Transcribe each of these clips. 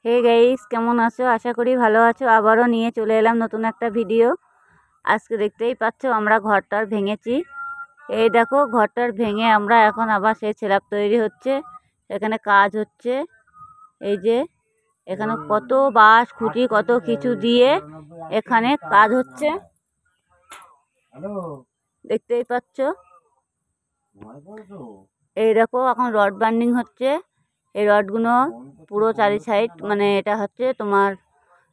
Hey guys, কেমন আছো? আশা করি ভালো আছো। আবারও নিয়ে চলে এলাম নতুন একটা ভিডিও। আজকে দেখতেই পাচ্ছ আমরা ঘরটার ভেঙেছি। এই দেখো, ঘরটার ভেঙে আমরা এখন আবার সেই স্ল্যাব তৈরি হচ্ছে, এখানে কাজ হচ্ছে। এই যে এখানে কত বাঁশ খুঁটি কত কিছু দিয়ে এখানে কাজ হচ্ছে, দেখতেই পাচ্ছ। এই দেখো, এখন রড বান্ডিং হচ্ছে। এই রডগুলো পুরো চারি সাইড, মানে এটা হচ্ছে তোমার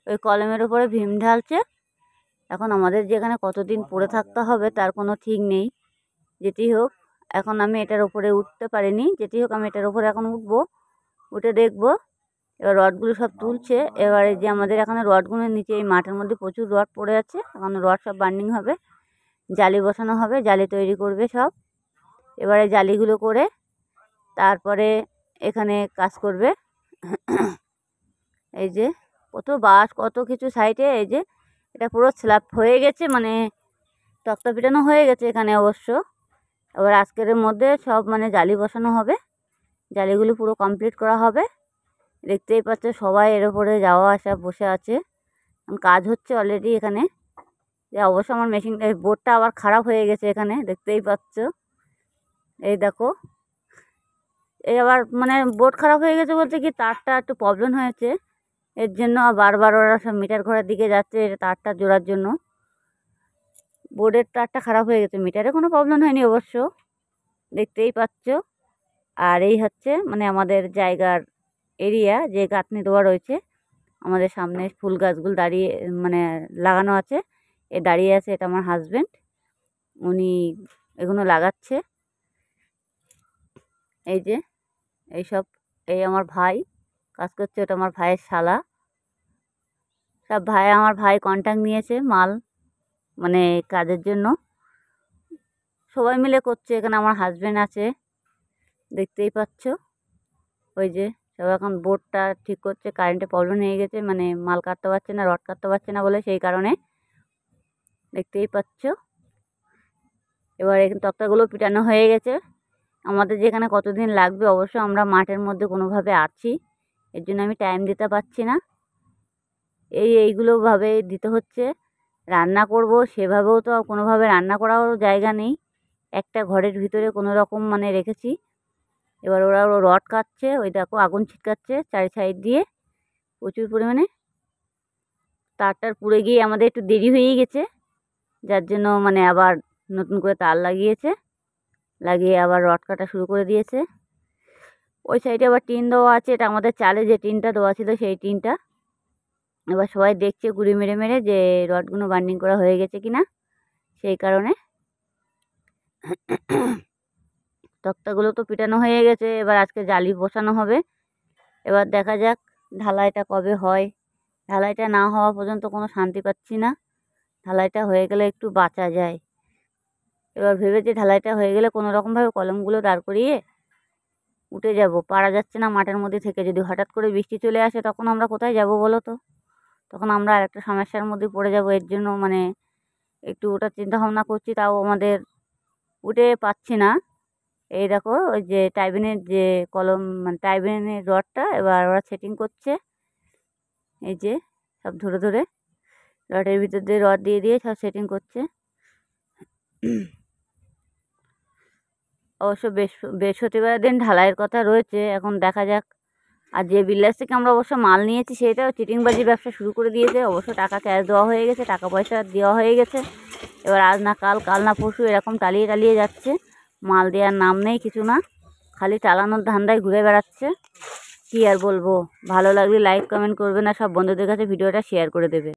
ওই কলমের উপরে ভীম ঢালছে। এখন আমাদের যেখানে কতদিন পড়ে থাকতে হবে তার কোনো ঠিক নেই। যেটি হোক, এখন আমি এটার উপরে উঠতে পারিনি। যেটি হোক, আমি এটার উপরে এখন উঠবো, উঠে দেখবো। এবার রডগুলো সব তুলছে। এবারে যে আমাদের এখানে রডগুলোর নিচে এই মাঠের মধ্যে প্রচুর রড পড়ে আছে, এখন রড সব বান্ডিং হবে, জালি বসানো হবে, জালি তৈরি করবে সব। এবারে জালিগুলো করে তারপরে এখানে কাজ করবে। এই যে কত বাঁশ কত কিছু সাইডে। এই যে এটা পুরো স্ল্যাব হয়ে গেছে, মানে তক্তা পিটানো হয়ে গেছে এখানে অবশ্য। এবার আজকের মধ্যে সব মানে জালি বসানো হবে, জালিগুলো পুরো কমপ্লিট করা হবে। দেখতেই পাচ্ছ সবাই এর উপরে যাওয়া আসা বসে আছে, কাজ হচ্ছে অলরেডি এখানে। অবশ্য আমার মেশিন বোর্ডটা আবার খারাপ হয়ে গেছে এখানে, দেখতেই পাচ্ছ। এই দেখো, এই আবার মানে বোর্ড খারাপ হয়ে গেছে বলতে কি, তারটা একটু প্রবলেম হয়েছে, এর জন্য বারবার ওরা সব মিটার ঘরের দিকে যাচ্ছে তারটা জোড়ার জন্য। বোর্ডের তারটা খারাপ হয়ে গেছে, মিটারে কোনো প্রবলেম হয়নি অবশ্য, দেখতেই পাচ্ছ। আর এই হচ্ছে মানে আমাদের জায়গার এরিয়া, যে গাঁথনি দেওয়া রয়েছে। আমাদের সামনে ফুল গাছগুলো দাঁড়িয়ে মানে লাগানো আছে, এ দাঁড়িয়ে আছে, এটা আমার হাজব্যান্ড, উনি এগুলো লাগাচ্ছে। এই যে এইসব, এই আমার ভাই কাজ করছে, ওটা আমার ভাইয়ের শালা। সব আমার ভাই কন্ট্যাক্ট নিয়েছে মাল মানে কাজের জন্য, সবাই মিলে করছে। এখানে আমার হাজব্যান্ড আছে, দেখতেই পাচ্ছ। ওই যে সব এখন বোর্ডটা ঠিক করছে, কারেন্টে প্রবলেম হয়ে গেছে, মানে মাল কাটতে পারছে না, রড কাটতে পারছে না বলে, সেই কারণে দেখতেই পাচ্ছ। এবার এখানে তক্তাগুলো পিটানো হয়ে গেছে। আমাদের যেখানে কতদিন লাগবে, অবশ্য আমরা মাঠের মধ্যে কোনোভাবে আছি, এর জন্য আমি টাইম দিতে পারছি না। এইগুলোভাবে দিতে হচ্ছে। রান্না করব সেভাবেও তো কোনোভাবে রান্না করারও জায়গা নেই, একটা ঘরের ভিতরে কোনো রকম মানে রেখেছি। এবার ওরা রড কাটছে, ওই দেখো আগুন ছিটকাচ্ছে চারি সাইড দিয়ে প্রচুর পরিমাণে। তারটার পুড়ে গিয়ে আমাদের একটু দেরি হয়েই গেছে, যার জন্য মানে আবার নতুন করে তার লাগিয়েছে, লাগিয়ে আবার রড কাটা শুরু করে দিয়েছে। ওই সাইডে আবার টিন দেওয়া আছে, এটা আমাদের চালে যে টিনটা দেওয়া ছিল সেই টিনটা। এবার সবাই দেখছে গুঁড়ি মেরে মেরে যে রডগুলো বান্ডিং করা হয়ে গেছে কিনা, সেই কারণে। তক্তাগুলো তো পিটানো হয়ে গেছে, এবার আজকে জালি বসানো হবে। এবার দেখা যাক ঢালাইটা কবে হয়। ঢালাইটা না হওয়া পর্যন্ত কোনো শান্তি পাচ্ছি না, ঢালাইটা হয়ে গেলে একটু বাঁচা যায়। এবার ভেবেছি ঢালাইটা হয়ে গেলে কোনো রকমভাবে কলমগুলো দাঁড় করিয়ে উঠে যাব। পারা যাচ্ছে না মাঠের মধ্যে থেকে, যদি হঠাৎ করে বৃষ্টি চলে আসে তখন আমরা কোথায় যাব বলো তো? তখন আমরা আরেকটা সমস্যার মধ্যে পড়ে যাব। এর জন্য মানে একটু ওটা চিন্তা ভাবনা করছি, তাও আমাদের উঠে পাচ্ছি না। এই দেখো, ওই যে টাইবেনের যে কলম মানে টাইবেনের রডটা এবার ওরা সেটিং করছে। এই যে সব ধরে ধরে রডের ভিতর দিয়ে রড দিয়ে দিয়ে সব সেটিং করছে। অবশ্য বৃহস্পতিবার দিন ঢালাইয়ের কথা রয়েছে, এখন দেখা যাক। আর যে বিল্ডার্স থেকে আমরা অবশ্য মাল নিয়েছি সেটাও চিটিংবাজি ব্যবসা শুরু করে দিয়েছে। অবশ্য টাকা ক্যাশ দেওয়া হয়ে গেছে, টাকা পয়সা দেওয়া হয়ে গেছে। এবার আজ না কাল, কাল না পরশু এরকম টালিয়ে টালিয়ে যাচ্ছে, মাল দেওয়ার নাম নেই কিছু না, খালি চালানোর ধান্দায় ঘুরে বেড়াচ্ছে। কী আর বলবো, ভালো লাগলে লাইক কমেন্ট করবে না, সব বন্ধুদের কাছে ভিডিওটা শেয়ার করে দেবে।